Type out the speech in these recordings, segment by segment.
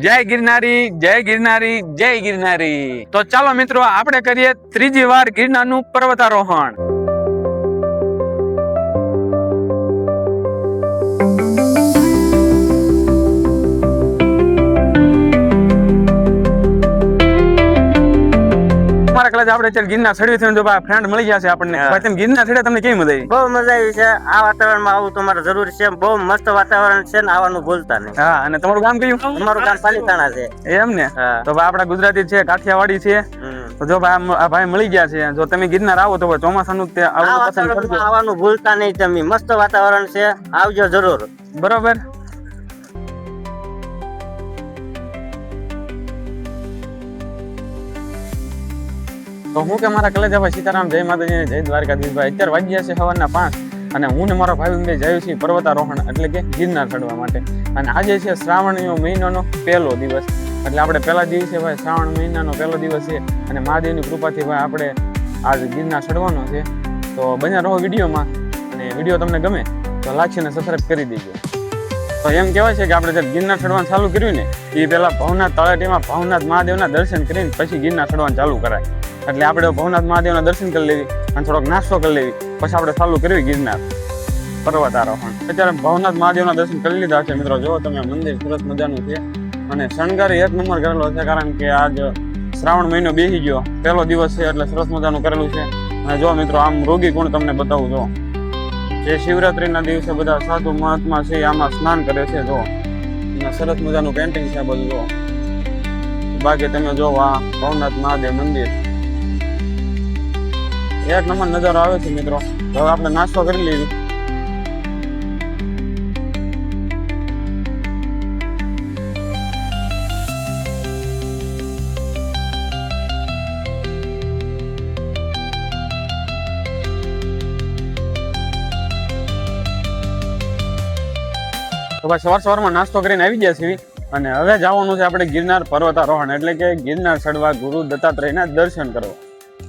જય ગિરનારી, જય ગિરનારી, જય ગિરનારી। તો ચાલો મિત્રો, આપણે કરીએ ત્રીજી વાર ગિરનારનું પર્વતારોહણ। આપણે ગિરનાર ચડવી છે, ફ્રેન્ડ મળી ગયા છે આપણને। તમે ગિરનાર ચડ્યા, તમને કેવી મજા આવી? બહુ મજા આવી છે। આ વાતાવરણમાં આવું તમારે જરૂર છે। બહુ મસ્ત વાતાવરણ છે ને, આવવાનું ભૂલતા નહીં। હા, અને તમારું ગામ કયું? અમારું ગામ પાલીતાણા છે। એમ ને? તો આપડા ગુજરાતી છે, કાઠિયાવાડી છે। તો જો આ ભાઈ મળી ગયા છે। જો તમે ગિરનાર આવો તો ચોમાસાનું આવવાનું ભૂલતા નહીં તમે। મસ્ત વાતાવરણ છે, આવજો જરૂર। બરોબર। તો હું કે મારા કલેજાભાઈ સીતારામ, જય માતાજી, જય દ્વારકાધીશ ભાઈ। અત્યારે વાગ્યા છે સવારના 5 અને હું ને મારો ભાઈ બે જઈએ છીએ પર્વતારોહણ એટલે કે ગિરનાર ચડવા માટે। અને આજે છે શ્રાવણ મહિનાનો પહેલો દિવસ, એટલે આપણે પહેલા દિવસે ભાઈ શ્રાવણ મહિનાનો પહેલો દિવસ છે અને મહાદેવની કૃપાથી ભાઈ આપણે આજ ગિરનાર ચડવાનો છે। તો બન્યા રહો વિડીયોમાં, અને વિડીયો તમને ગમે તો લાઈક અને સબસ્ક્રાઇબ કરી દેજો। તો એમ કહેવાય છે કે આપણે જયારે ગિરનાર ચડવાનું ચાલુ કર્યું ને એ પહેલા ભવનાથ તળેટીમાં ભવનાથ મહાદેવના દર્શન કરીને પછી ગિરનાર ચડવાનું ચાલુ કરાય। એટલે આપણે ભવનાથ મહાદેવના દર્શન કરી લેવી અને થોડોક નાસ્તો કરી લેવી, પછી આપણે ચાલુ કરવી ગિરનાર પર્વતારોહણ। અત્યારે ભવનાથ મહાદેવના દર્શન કરી લીધા છે મિત્રો। જો તમે મંદિર સરસ મજાનું છે અને શણગાર એક નંબર કરેલો છે, કારણ કે આજ શ્રાવણ મહિનો બેસી ગયો, પહેલો દિવસ છે એટલે સરસ મજાનું કરેલું છે। અને જો મિત્રો, આમ રોગી ગુણ તમને બતાવું। જો જે શિવરાત્રીના દિવસે બધા સાધુ મહાત્મા છે આમાં સ્નાન કરે છે। જો સરસ મજાનું પેન્ટિંગ છે બધું। જો બાકી તમે જો આ ભવનાથ મહાદેવ મંદિર એક નંબર નજારો આવે છે મિત્રો। તો હવે આપણે નાસ્તો કરી લેવી। તો ભાઈ સવારમાં નાસ્તો કરીને આવી ગયા છીએ અને હવે જવાનું છે આપણે ગિરનાર પર્વતારોહણ એટલે કે ગિરનાર ચડવા, ગુરુ દત્તાત્રેયના દર્શન કરવા।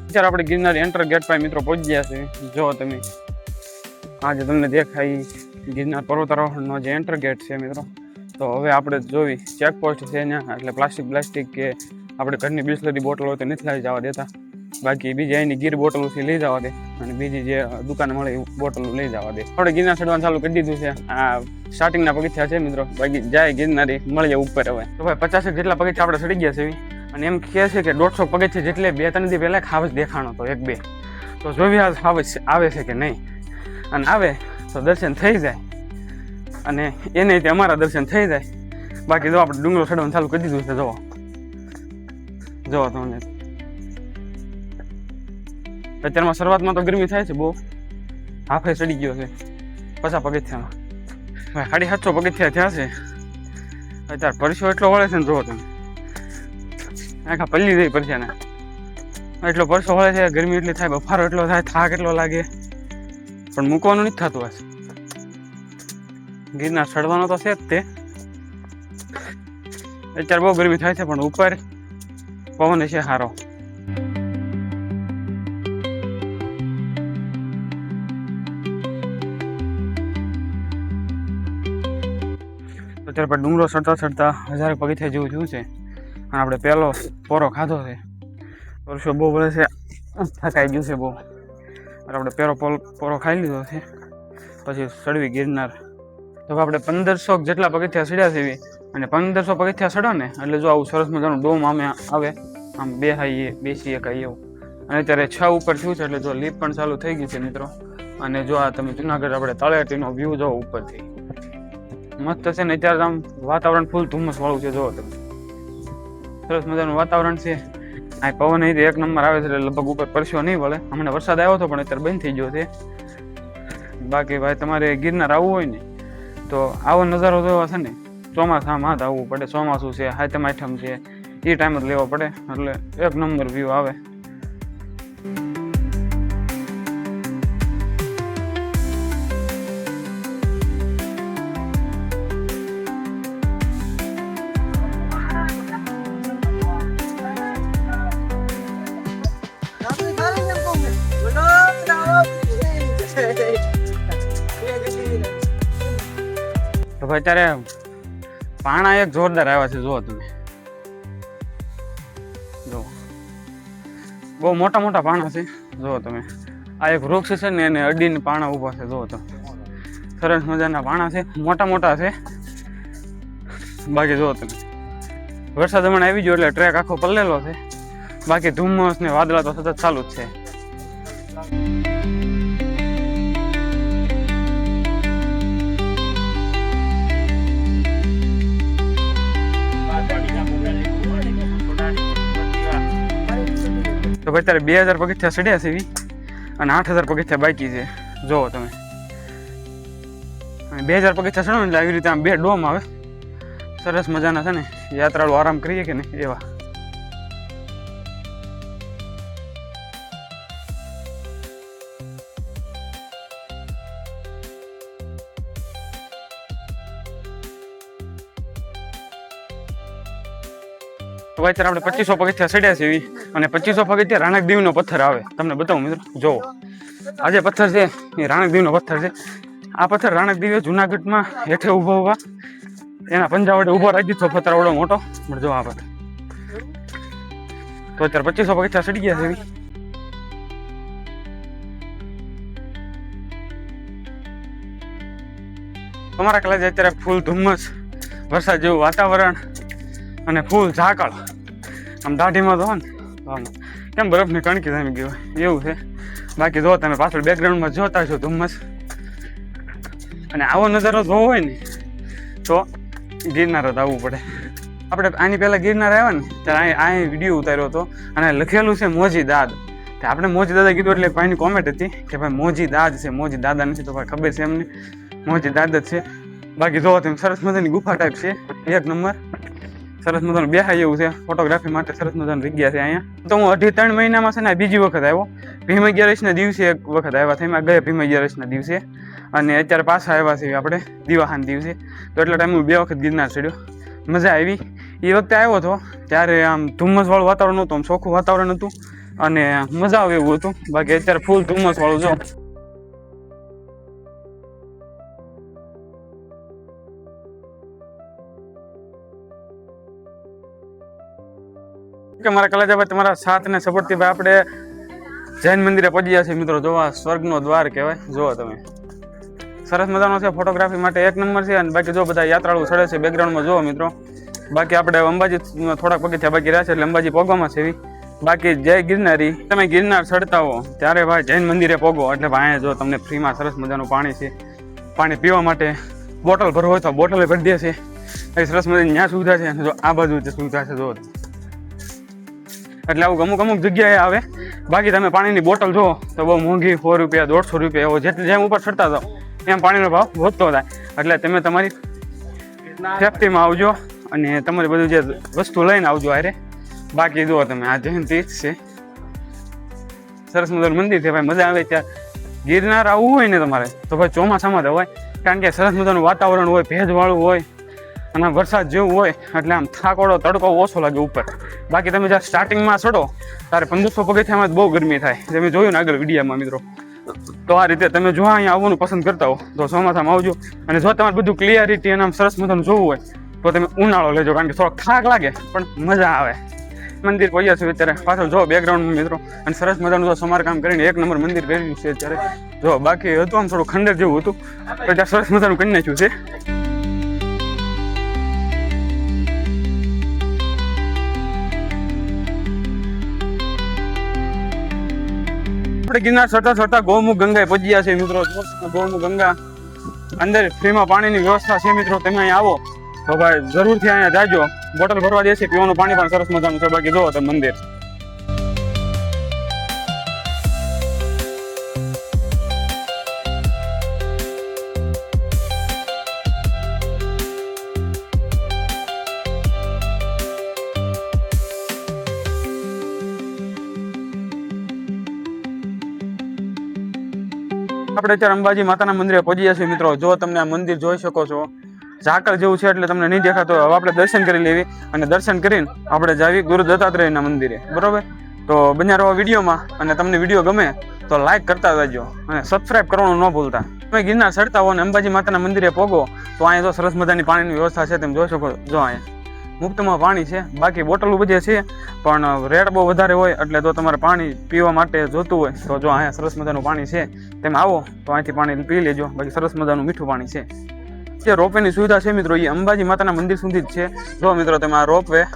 અત્યારે આપણે ગિરનાર એન્ટર ગેટ પર મિત્રો પહોંચી ગયા છે। જો તમે આજે તમને દેખાય ગિરનાર પર્વતારોહણનો જે એન્ટર ગેટ છે મિત્રો। તો હવે આપણે જોવી ચેકપોસ્ટ છે અહીંયા, એટલે પ્લાસ્ટિક કે આપણે ઘરની બિસ્લરી બોટલ હોય તો નથી લઈ જવા દેતા, બાકી બીજી અહીંની ગીર બોટલોથી લઈ જવા દે અને બીજી જે દુકાન મળે એ બોટલો લઈ જવા દે। આપણે ગિરનાર ચડવાનું ચાલુ કરી દીધું છે। આ સ્ટાર્ટિંગના પગથિયા છે મિત્રો, બાકી જાય ગિરનારી મળીએ ઉપર હવે। તો ભાઈ 50 જેટલા પગથિયા આપણે ચડી ગયા છે અને એમ કહે છે કે 150 પગથિયા જેટલે 2-3 દી પહેલા ખાવજ દેખાણો તો 1-2, તો જોવી આ ખાવજ આવે છે કે નહીં, અને આવે તો દર્શન થઈ જાય અને એને તે અમારા દર્શન થઈ જાય। બાકી જો આપણે ડુંગરો ચડવાનું ચાલુ કરી દીધું છે। જોવો તમને અત્યારમાં શરૂઆતમાં તો ગરમી થાય છે બહુ, હાફે ચડી ગયો છે 50 પગથિયામાં। ભાઈ 750 પગથિયા થયા છે। અત્યારે પરસ્યો એટલો વળે છે ને, જોવો તમે આખા પલ્લી જાય પરસ્યાને, એટલો પરસો વળે છે, ગરમી એટલી થાય, બફારો એટલો થાય, થાક એટલો લાગે, પણ મૂકવાનું નથી થતું। આ ગિરનાર ચડવાનો તો છે જ તે। અત્યારે બહુ ગરમી થાય છે પણ ઉપર પવન છે સારો। અત્યારે પણ ડુંગરો ચડતા 1000 પગથિયા જેવું થયું છે અને આપણે પહેલો પોરો ખાધો છે। પરસો બહુ વળે છે, થકાઈ ગયું છે બહુ, અને આપણે પહેલો પોરો ખાઈ લીધો છે, પછી ચડવી ગિરનાર। તો આપણે 1500 જેટલા પગથિયા ચડ્યા છે અને 1500 પગથિયા ચડો ને એટલે જો આવું સરસ મજાનું ડોમ આમે આવે, આમ બેસી એકાય એવું। અને અત્યારે 6 ઉપર થયું છે એટલે જો લીફ્ટ પણ ચાલુ થઈ ગઈ છે મિત્રો। અને જો આ તમે જુનાગઢ આપણે તળેટીનો વ્યૂ જો ઉપરથી મસ્ત છે ને। અત્યારે આમ વાતાવરણ ફૂલ ધુમ્મસ વાળું છે, જોવો તમે સરસ મજાનું વાતાવરણ છે। આ પવન અહીં એક નંબર આવે છે એટલે લગભગ ઉપર પરસ્યો નહીં વળે। હમણાં વરસાદ આવ્યો હતો પણ અત્યારે બંધ થઈ ગયો છે। બાકી ભાઈ તમારે ગિરનાર આવવું હોય ને તો આવો નજારો જોવા છે ને ચોમાસામાં જ આવવું પડે। ચોમાસું છે, હાતમ આઠમ છે, એ ટાઈમ જ લેવો પડે, એટલે એક નંબર વ્યૂ આવે। તો ભાઈ અત્યારે પાણા એક જોરદાર આવ્યા છે, જુઓ તમે, જુઓ બહુ મોટા મોટા પાણા છે, જુઓ તમે. આ એક વૃક્ષ છે ને એને અડીને પાણા ઊભા છે, જુઓ તો સરસ મજાના પાણા છે, મોટા મોટા છે. બાકી જુઓ તમે, વરસાદ હમણાં આવી ગયો એટલે ટ્રેક આખો પલ્લેલો છે. બાકી ધુમ્મસ ને વાદળા તો સતત ચાલુ જ છે. તો ભાઈ અત્યારે 2000 પગથિયા ચડ્યા છે અને 8000 પગથિયા બાકી છે, જોવો તમે. 2000 પગથિયા ચડો ને એટલે આવી રીતે આમ 2 ડોમ આવે, સરસ મજાના છે ને, યાત્રાળુ આરામ કરીએ કે નહીં એવા. તો ભાઈ અત્યારે આપણે 2500 પગથિયા ચડ્યા છે એવી, અને 2500 પગથિયા રાણકદેવીનો પથ્થર આવે. તમને બતાવું મિત્રો, જોવો આ જે પથ્થર છે એ રાણકદેવીનો પથ્થર છે. આ પથ્થર રાણકદેવીએ જુનાગઢમાં હેઠે ઊભા એના પંજા વડે ઊભો રાખી દીધો, પથ્થર મોટો. પણ જો આ પથ્થર તો અત્યારે 2500 પગથિયા ચડી ગયા છે એવી. તમારા કલાજ અત્યારે ફૂલ ધુમ્મસ, વરસાદ જેવું વાતાવરણ અને ફૂલ ઝાકળ. આમ દાઢીમાં તો ને આમ કેમ બરફની કણકી જામી ગઈ હોય એવું છે. બાકી જો તમે પાછળ બેકગ્રાઉન્ડમાં જોતા છો ધુમ્મસ. અને આવો નજારો જોવો હોય ને તો ગિરનાર જ આવવું પડે. આપણે આની પહેલાં ગિરનાર આવ્યા ને ત્યારે અહીં વિડીયો ઉતાર્યો હતો અને લખેલું છે મોજી દાદ. આપણે મોજી દાદા કીધું એટલે ભાઈની કોમેન્ટ હતી કે ભાઈ મોજી દાદ છે, મોજી દાદા નથી. તો ભાઈ ખબર છે એમને મોજી દાદ જ છે. બાકી જોવો તમે, સરસ મજાની ગુફા ટાઈપ છે, એક નંબર. સરસ મજાનું બેહાય એવું છે, ફોટોગ્રાફી માટે સરસ મજાની જગ્યા છે અહીંયા. તો હું 2.5-3 મહિનામાં છે ને બીજી વખત આવ્યો. ભીમ અગિયારસના દિવસે એક વખત આવ્યા હતા, એમાં ગયા ભીમ અગિયારસના દિવસે. અને અત્યારે પાછા આવ્યા છે આપણે દિવાહાન દિવસે. તો એટલા ટાઈમ હું 2 વખત ગિરનાર ચડ્યો, મજા આવી. એ વખતે આવ્યો હતો ત્યારે આમ ધુમ્મસવાળું વાતાવરણ નહોતું, આમ ચોખ્ખું વાતાવરણ હતું અને મજા આવે એવું હતું. બાકી અત્યારે ફૂલ ધુમ્મસવાળું જો. કે મારા કલાજાભાઈ તમારા સાથ ને સપોર્ટથી ભાઈ આપણે જૈન મંદિરે પહોંચી ગયા છે મિત્રો. જોવા સ્વર્ગનો દ્વાર કહેવાય, જોવો તમે. સરસ મજાનો છે, ફોટોગ્રાફી માટે એક નંબર છે. અને બાકી જો બધા યાત્રાળુ ચડે છે બેકગ્રાઉન્ડમાં જોવો મિત્રો. બાકી આપણે અંબાજી થોડાક પગથિયા બાકી રહ્યા છે એટલે અંબાજી પોગવામાં છે એવી. બાકી જય ગિરનારી. તમે ગિરનાર ચડતા હો ત્યારે ભાઈ જૈન મંદિરે પોગો એટલે ભાઈ જો તમને ફ્રીમાં સરસ મજાનું પાણી છે. પાણી પીવા માટે બોટલ ભરવો હોય તો બોટલ ભરી દે છે. એ સરસ મજાની ત્યાં સુવિધા છે. અને જો આ બાજુ જે સુવિધા છે જો, એટલે આવું અમુક જગ્યાએ આવે. બાકી તમે પાણીની બોટલ જુઓ તો બહુ મોંઘી, 100 રૂપિયા 150 રૂપિયા એવો. જેમ ઉપર ચડતા જાઓ એમ પાણીનો ભાવ વધતો થાય. એટલે તમે તમારી સેફટીમાં આવજો અને તમારી બધું જે વસ્તુ લઈને આવજો હારે. બાકી જુઓ તમે, આ જૈન તીર્થ છે, સરસ મજાનું મંદિર છે ભાઈ, મજા આવે. ત્યાં ગિરનાર આવવું હોય ને તમારે તો ભાઈ ચોમાસામાં જ હોય, કારણ કે સરસ મજાનું વાતાવરણ હોય, ભેજવાળું હોય અને વરસાદ જેવું હોય એટલે આમ થાકોડો તડકો ઓછો લાગે ઉપર. બાકી તમે જ્યારે સ્ટાર્ટિંગમાં ચડો ત્યારે 1500 પગથિયામાં જ બહુ ગરમી થાય. તમે જોયું ને આગળ વિડીયોમાં મિત્રો. તો આ રીતે તમે જો અહીંયા આવવાનું પસંદ કરતા હો તો ચોમાસામાં આવજો. અને જો તમારે બધું ક્લિયરિટી અને આમ સરસ મજાનું જોવું હોય તો તમે ઉનાળો લેજો, કારણ કે થોડોક થાક લાગે પણ મજા આવે. મંદિર પહોંચ્યા છું અત્યારે, પાછળ જો બેકગ્રાઉન્ડમાં મિત્રો. અને સરસ મજાનું જો સમારકામ કરીને એક નંબર મંદિર કર્યું છે અત્યારે. જો બાકી હતું આમ થોડું ખંડેર જેવું હતું, તો ત્યાં સરસ મજાનું કરી નાખ્યું છે. આપણે ગિરનાર ચડતા ગૌમુખ ગંગાએ પહોંચ્યા છે મિત્રો. ગૌમુખ ગંગા અંદર ફ્રીમાં પાણીની વ્યવસ્થા છે મિત્રો. તમે અહીંયા આવો તો ભાઈ જરૂરથી અહીંયા જાજો. બોટલ ભરવા દે છે, પીવાનું પાણી પણ સરસ મજાનું છે. બાકી જોવો તમે મંદિર. આપણે અત્યારે અંબાજી માતાના મંદિરે પહોંચ્યા છીએ મિત્રો. જો તમને આ મંદિર જોઈ શકો છો, ઝાકળ જેવું છે એટલે તમને નહીં દેખાતો. હવે આપણે દર્શન કરી લેવી અને દર્શન કરીને આપણે જાવી ગુરુ દત્તાત્રેયના મંદિરે, બરોબર? તો બન્યા રહો વિડીયોમાં. અને તમને વિડીયો ગમે તો લાઈક કરતા રહેજો અને સબસ્ક્રાઇબ કરવાનું ન ભૂલતા. તમે ગિરનાર ચડતા હો અને અંબાજી માતાના મંદિરે પહોંચો તો અહીંયા તો સરસ મજાની પાણીની વ્યવસ્થા છે, તમે જોઈ શકો. જો અહીંયા મુક્તમાં પાણી છે, બાકી બોટલો બધે છે પણ રેટ બહુ વધારે હોય એટલે તો તમારે પાણી પીવા માટે જોતું હોય તો જો અહીંયા સરસ મજાનું પાણી છે, તમે આવો તો અહીંથી પાણી પી લેજો. બાકી સરસ મજાનું મીઠું પાણી છે. જે રોપવેની સુવિધા છે મિત્રો એ અંબાજી માતાના મંદિર સુધી જ છે. જો મિત્રો તમે આ રોપવે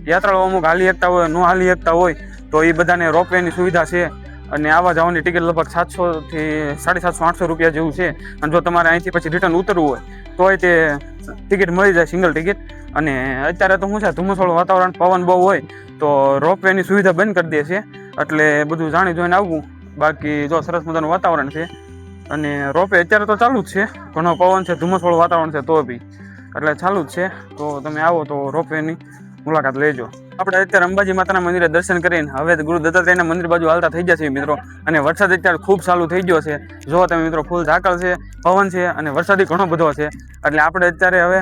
યાત્રાળુઓ અમુક હાલી શકતા હોય, ન હાલી શકતા હોય તો એ બધાને રોપવેની સુવિધા છે. અને આવા જવાની ટિકિટ લગભગ 700 થી 750 800 રૂપિયા જેવું છે. અને જો તમારે અહીંથી પછી રિટર્ન ઉતરવું હોય તોય તે ટિકિટ મળી જાય, સિંગલ ટિકિટ. અને અત્યારે તો શું છે, ધુમ્મસવાળું વાતાવરણ, પવન બહુ હોય તો રોપવેની સુવિધા બંધ કરી દે છે, એટલે બધું જાણી જોઈને આવવું. બાકી જો સરસ મજાનું વાતાવરણ છે અને રોપવે અત્યારે તો ચાલુ જ છે, ઘણો પવન છે, ધુમ્મસવાળું વાતાવરણ છે તો બી એટલે ચાલુ જ છે. તો તમે આવો તો રોપવેની મુલાકાત લેજો. આપણે અત્યારે અંબાજી માતાના મંદિરે દર્શન કરીને હવે ગુરુ દત્તાત્રેયના મંદિર બાજુ હાલતા થઈ જશે મિત્રો. અને વરસાદ અત્યારે ખૂબ ચાલુ થઈ ગયો છે. જો તમે મિત્રો ફૂલ ઝાકળ છે, પવન છે અને વરસાદી ઘણો બધો છે. એટલે આપણે અત્યારે હવે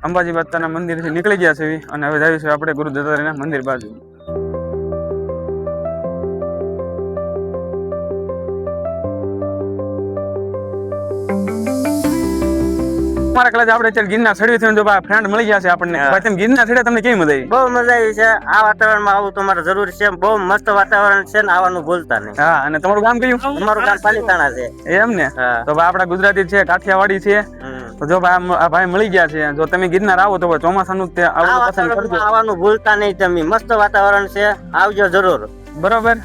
અંબાજી માતાના મંદિરથી નીકળી ગયા છે અને હવે જઈએ છીએ આપણે ગુરુ દત્તાત્રેયના મંદિર બાજુ. તમારા કદાચ આપણે અત્યારે ગિરનાર ચડવી છે, જો ફ્રેન્ડ મળી ગયા છે આપણને. ભાઈ તમે ગિરનાર ચડ્યા, તમને કેવી મજા આવી? બહુ મજા આવી છે. આ વાતાવરણમાં આવું તમારે જરૂર છે. બહુ મસ્ત વાતાવરણ છે ને આવવાનું ભૂલતા નહીં. હા. અને તમારું ગામ કયું? અમારું ગામ પાલીતાણા છે. એમ ને? તો ભાઈ આપડા ગુજરાતી છે, કાઠિયાવાડી છે. તો જો આ ભાઈ મળી ગયા છે. જો તમે ગિરનાર આવો તો ચોમાસાનું તે આવવાનું ભૂલતા નહીં તમે. મસ્ત વાતાવરણ છે, આવજો જરૂર. બરોબર.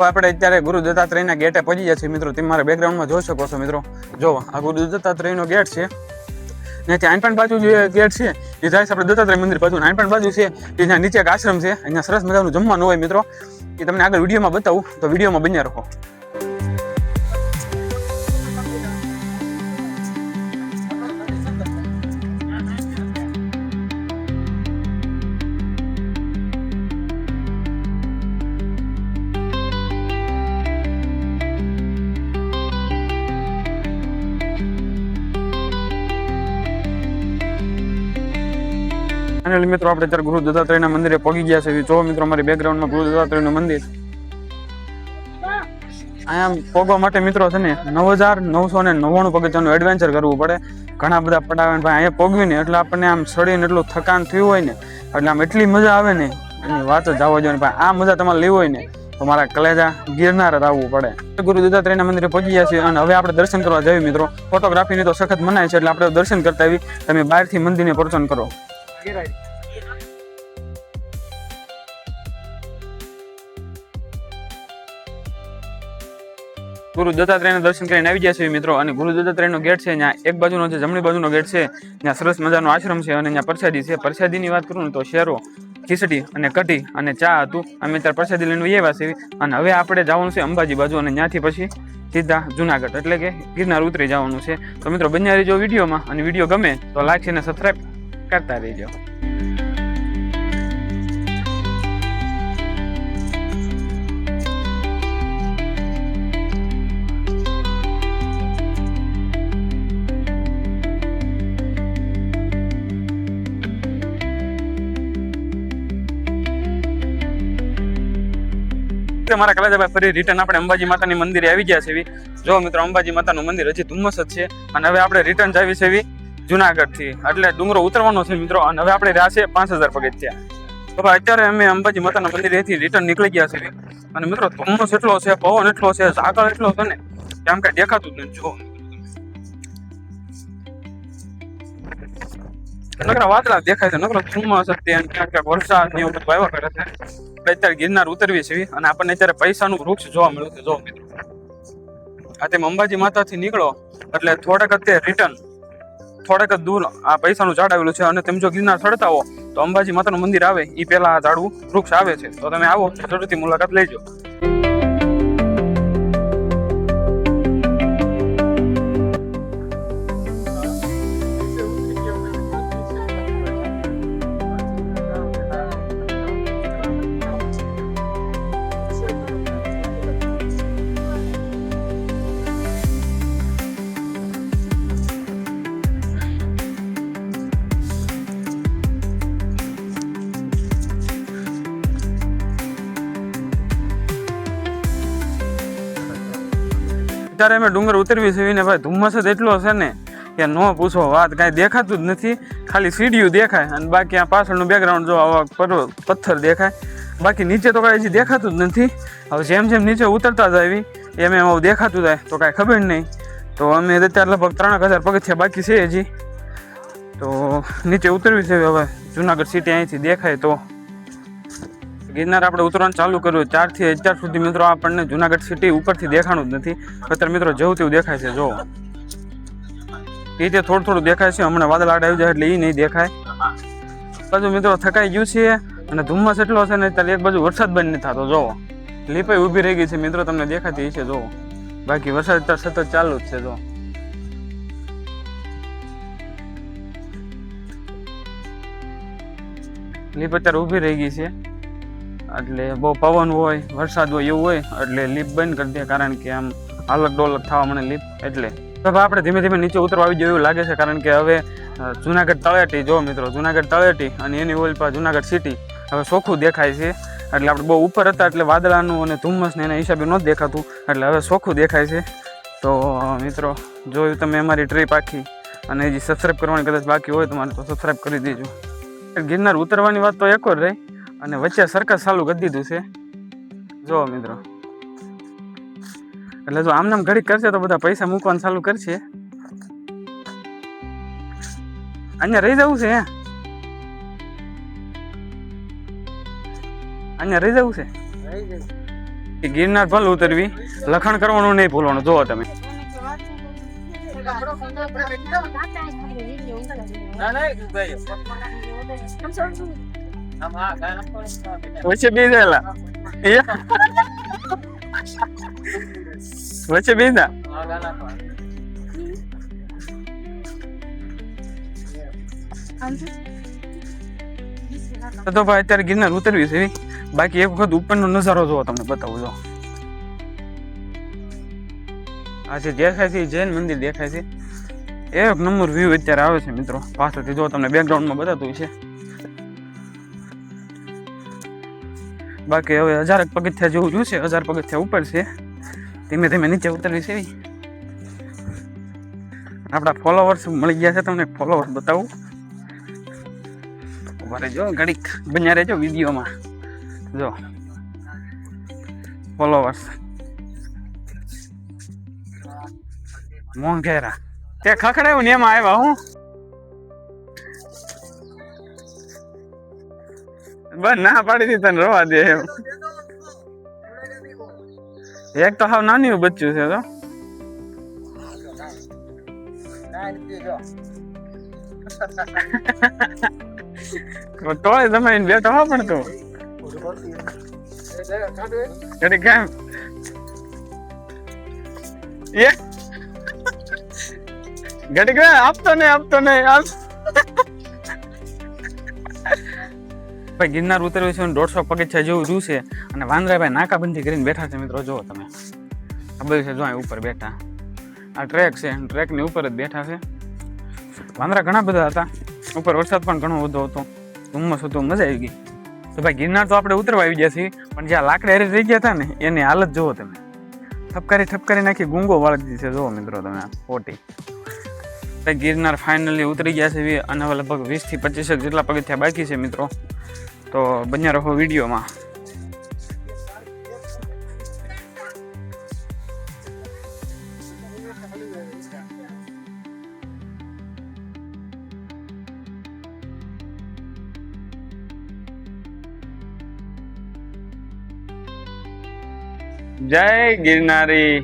આપણે અત્યારે ગુરુ દત્તાત્રેયના ગેટે પહોંચી ગયા છીએ મિત્રો. તમે મારા બેકગ્રાઉન્ડમાં જોઈ શકો છો મિત્રો. જો આ ગુરુ દત્તાત્રેયનો ગેટ છે. ત્યાંથી આઈનપણ બાજુ જે ગેટ છે એ જાય છે આપણે દત્તાત્રેય મંદિર બાજુ. આઈનપણ બાજુ છે એ ત્યાં નીચે એક આશ્રમ છે, અહીંયા સરસ મજાનું જમવાનું હોય મિત્રો. એ તમને આગળ વિડીયોમાં બતાવું, તો વિડીયોમાં બન્યા રહો. ફાઇનલી મિત્રો આપણે અત્યારે ગુરુ દત્તાત્રેયના મંદિરે પહોંચી ગયા છે. જો મિત્રો અમારી બેકગ્રાઉન્ડમાં ગુરુ દત્તાત્રેયનું મંદિર. અહીંયા પહોંચવા માટે મિત્રો છે ને 9999 પગથિયાનું એડવેન્ચર કરવું પડે. ઘણા બધા પડાવે ભાઈ. અહીંયા પહોંચવીને એટલે આપણને આમ સડીને એટલું થકાન થયું હોય ને, એટલે આમ એટલી મજા આવે ને એની વાત જ આવવા જોઈએ. ભાઈ આ મજા તમારે લેવી હોય ને તો મારા કલેજા ગિરનાર જ આવવું પડે. ગુરુ દત્તાત્રેયના મંદિરે પહોંચી ગયા છીએ અને હવે આપણે દર્શન કરવા જઈએ મિત્રો. ફોટોગ્રાફીની તો સખત મનાય છે, એટલે આપણે દર્શન કરતા આવી. તમે બહારથી મંદિરને પ્રદર્શન કરો. ગુરુ દત્તાત્રેયના દર્શન કરીને આવી ગયા છે મિત્રો. અને ગુરુ દત્તાત્રેયનો ગેટ છે, ત્યાં એક બાજુનો છે, જમણી બાજુનો ગેટ છે, ત્યાં સરસ મજાનો આશ્રમ છે અને ત્યાં પ્રસાદી છે. પ્રસાદીની વાત કરું ને તો શેરો, ખીચડી અને કઢી અને ચા હતું. અમે ત્યારે પ્રસાદી લઈને આવ્યા છીએ. અને હવે આપણે જવાનું છે અંબાજી બાજુ અને ત્યાંથી પછી સીધા જુનાગઢ એટલે કે ગિરનાર ઉતરી જવાનું છે. તો મિત્રો બન્યા રહેજો વિડીયોમાં. અને વિડીયો ગમે તો લાઈક અને સબસ્ક્રાઈબ કરતા રહેજો. મારા કલાજાભાઈ ફરી રિટર્ન આપણે અંબાજી માતાની મંદિરે આવી ગયા છે. જો મિત્રો અંબાજી માતાનું મંદિર હજી ધુમ્મસ જ છે. અને હવે આપણે રિટર્ન જાવી છે જુનાગઢ થી, એટલે ડુંગરો ઉતરવાનો છે મિત્રો. અને હવે આપણે રહ્યા છે 5000 પગથિયા. તો ભાઈ અત્યારે અમે અંબાજી માતાના મંદિરેથી રિટર્ન નીકળી ગયા છે. અને મિત્રો ધુમ્મસ એટલો છે, પવન એટલો છે, ઝાકળ એટલો છે ને કે આમ કઈ દેખાતું જ નથી. જો નકરા વાદળા દેખાય છે, નકરો ધુમ્મસ ક્યાંક ક્યાંક વરસાદ ને એવું બધું આવ્યા કરે છે. અત્યારે ગિરનાર ઉતરવી છે અને આપણને અત્યારે પૈસાનું વૃક્ષ જોવા મળ્યું છે. જો મિત્રો આ તેમ અંબાજી માતાથી નીકળો એટલે થોડાક અત્યારે રિટર્ન થોડાક જ દૂર આ પૈસાનું ઝાડ આવેલું છે. અને તમે જો ગિરનાર ચડતા હો તો અંબાજી માતાનું મંદિર આવે એ પહેલા આ ઝાડવું વૃક્ષ આવે છે. તો તમે આવો જરૂરથી મુલાકાત લેજો. અત્યારે અમે ડુંગર ઉતરવી છે ને ભાઈ ધુમ્મસ જ એટલો છે ને કે ન પૂછો વાત, કાંઈ દેખાતું જ નથી. ખાલી સીડીયું દેખાય અને બાકી આ પાછળનું બેકગ્રાઉન્ડ જો આવા પથ્થર દેખાય, બાકી નીચે તો કાંઈ હજી દેખાતું જ નથી. હવે જેમ જેમ નીચે ઉતરતા જાય એમ એમ આવું દેખાતું જાય તો કાંઈ ખબર નહીં. તો અમે અત્યારે લગભગ 3000 પગથિયા બાકી છે હજી. તો નીચે ઉતરવી છે હવે જુનાગઢ સિટી અહીંથી દેખાય તો. ગિરનાર આપણે ઉતરવાનું ચાલુ કર્યું 4 થી અત્યાર સુધી મિત્રો આપણને જુનાગઢ સિટી ઉપરથી દેખાણું જ નથી. અત્યારે મિત્રો જેવું તેવું દેખાય છે. જો રીતે થોડું દેખાય છે, હમણાં વાદળ આડ આવી જાય એટલે એ નહીં દેખાય. બાજુ મિત્રો થકાઈ ગયું છે અને ધુમ્મસ એટલો છે ને ત્યારે એક બાજુ વરસાદ બંધ નથી થતો. જોવો લીપાઈ ઊભી રહી ગઈ છે મિત્રો, તમને દેખાતી છે. જોવો બાકી વરસાદ અત્યારે સતત ચાલુ જ છે. જો લીપ અત્યારે ઊભી રહી ગઈ છે, એટલે બહુ પવન હોય વરસાદ હોય એવું હોય એટલે લીપ બંધ કરી દે, કારણ કે આમ હાલક ડોલક થવા મને લીપ. એટલે તો આપણે ધીમે ધીમે નીચે ઉતરવા આવી જાય એવું લાગે છે, કારણ કે હવે જુનાગઢ તળેટી જો મિત્રો, જુનાગઢ તળેટી અને એની ઓલ પર જુનાગઢ સિટી હવે ચોખ્ખું દેખાય છે. એટલે આપણે બહુ ઉપર હતા એટલે વાદળાનું અને ધુમ્મસ ને એના હિસાબે નહોતું દેખાતું, એટલે હવે ચોખ્ખું દેખાય છે. તો મિત્રો જોયું તમે અમારી ટ્રીપ આખી, અને હજી સબસ્ક્રાઈબ કરવાની કદાચ બાકી હોય તમારે તો સબસ્ક્રાઈબ કરી દેજો. ગિરનાર ઉતરવાની વાત તો એક જ રહી અને વચ્ચે સરકસ ચાલુ કરી દીધું છે. જો મિત્રો એટલે જો આમ નામ ઘડી કરશે તો બધા પૈસા મૂકવાનું ચાલુ કરશે. અહીંયા રહી જવું છે, અહીંયા રહી જવું છે. ગિરનાર ભલે ઉતરવી, લખાણ કરવાનું નહીં ભૂલવાનું. જોવો તમે વચ્ચે બેસેલા વચ્ચે બેસા તો ભાઈ અત્યારે ગિરનાર ઉતરવી છે. બાકી એક વખત ઉપરનો નજારો જોવો, તમને બતાવું. જો આ જે દેખાય છે જૈન મંદિર દેખાય છે, એક નંબર વ્યૂ અત્યારે આવે છે મિત્રો પાછળથી. જો તમને બેકગ્રાઉન્ડમાં બતાતું છે. બાકી હવે 1000 પગથિયા જેવું જોશે, 1000 પગથિયા ઉપર છે. ધીમે ધીમે નીચે ઉતરવી છે. આપણા ફોલોવર્સ મળી ગયા છે, તમને ફોલોવર્સ બતાવું. ઉભા જો ઘડીક બન્યા રહેજો વિડીયોમાં. જો ફોલોવર્સ મોંઘેરા તે ખખડાયું ને એમાં આવ્યા. હું બસ ના પાડી દી તને રવા દે એમ. એક તો હાવ નાની બચ્ચું છે. તો તોય તમે બેઠો હો, પણ તું કેમ ઘડીક આપતો નહીં ભાઈ. ગિરનાર ઉતર્યું છે 150 પગથિયા જેવું રહ્યું છે અને વાંદરાભાઈ નાકાબંધી કરીને બેઠા છે મિત્રો. જો તમે આ બધું છે, જો અહીં ઉપર બેઠા. આ ટ્રેક છે, ટ્રેકની ઉપર જ બેઠા છે. વાંદરા ઘણા બધા હતા, ઉપર વરસાદ પણ ઘણો વધુ હતો, ધુમ્મસ હતું, મજા આવી ગઈ. તો ભાઈ ગિરનાર તો આપણે ઉતરવા આવી ગયા છીએ, પણ જ્યાં લાકડા હારે રહી ગયા હતા ને એની હાલત જુઓ તમે. ઠપકારી નાખી ગુંગો વાળી દીધી છે. જુઓ મિત્રો તમે ખોટી. ગિરનાર ફાઇનલી ઉતરી ગયા છે અને હવે લગભગ 20 થી 25 જેટલા પગથિયા બાકી છે મિત્રો. તો બન્યા રહો વિડીયોમાં. જય ગિરનારી.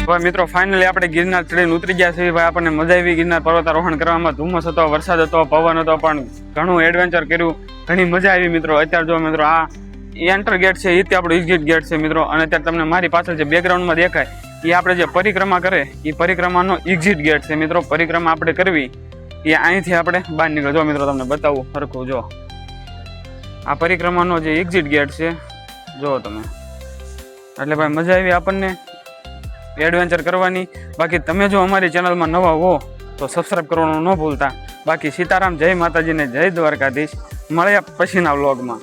ભાઈ મિત્રો ફાઇનલી આપણે ગિરનાર ચડીને ઉતરી ગયા છે. ભાઈ આપણને મજા આવી ગિરનાર પર્વતારોહણ કરવામાં. ધુમ્મસ હતો, વરસાદ હતો, પવન હતો, પણ ઘણું એડવેન્ચર કર્યું, ઘણી મજા આવી મિત્રો. અત્યારે જો મિત્રો આ એન્ટર ગેટ છે, એ આપણો એક્ઝિટ ગેટ છે મિત્રો. અને અત્યારે તમને મારી પાછળ જે બેકગ્રાઉન્ડમાં દેખાય એ આપણે જે પરિક્રમા કરે એ પરિક્રમાનો એક્ઝિટ ગેટ છે મિત્રો. પરિક્રમા આપણે કરવી એ અહીંથી આપણે બહાર નીકળે. જો મિત્રો તમને બતાવું સરખું. જો આ પરિક્રમાનો જે એક્ઝિટ ગેટ છે, જો તમે. એટલે ભાઈ મજા આવી આપણને એડવેન્ચર કરવાની. બાકી તમે જો અમારી ચેનલમાં નવા હો તો સબસ્ક્રાઈબ કરવાનું ન ભૂલતા. બાકી સીતારામ, જય માતાજીને, જય દ્વારકાધીશ. મળ્યા પછીના વ્લોગમાં.